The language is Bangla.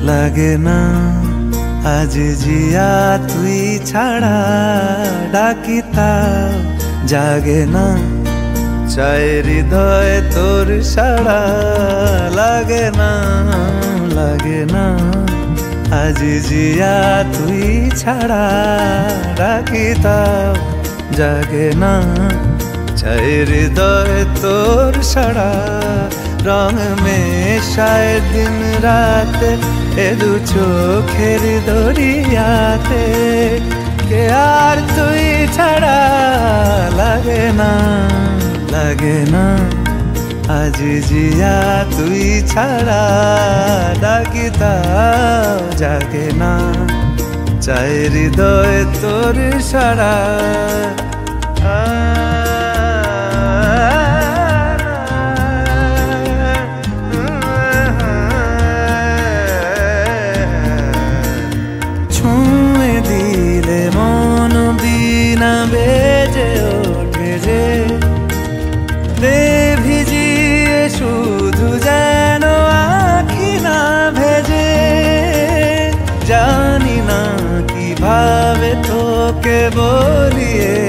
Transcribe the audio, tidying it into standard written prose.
লাগে না আজ জিয়া তুই ছাড়া ডাকি তাও জাগে না চাই হৃদয় তোর সাড়া লাগে না আজ জিয়া তুই ছাড়া ডাকি তাও জাগে না চাই হৃদয় তোর সাড়া রং মেশায় দিন রাত এ দু চোখের দরিয়াতে কে আর তুই ছাড়া লাগে না আজ জিয়া তুই ছাড়া ডাকি তাও জাগে না চাই হৃদয় তোর সাড়া ছুঁয়ে দিলে মন বিনা বেজে ওঠে যে ভিজিয়ে শুধু যেন আখি না ভেজে জানি না কিভাবে তোকে বলিয়ে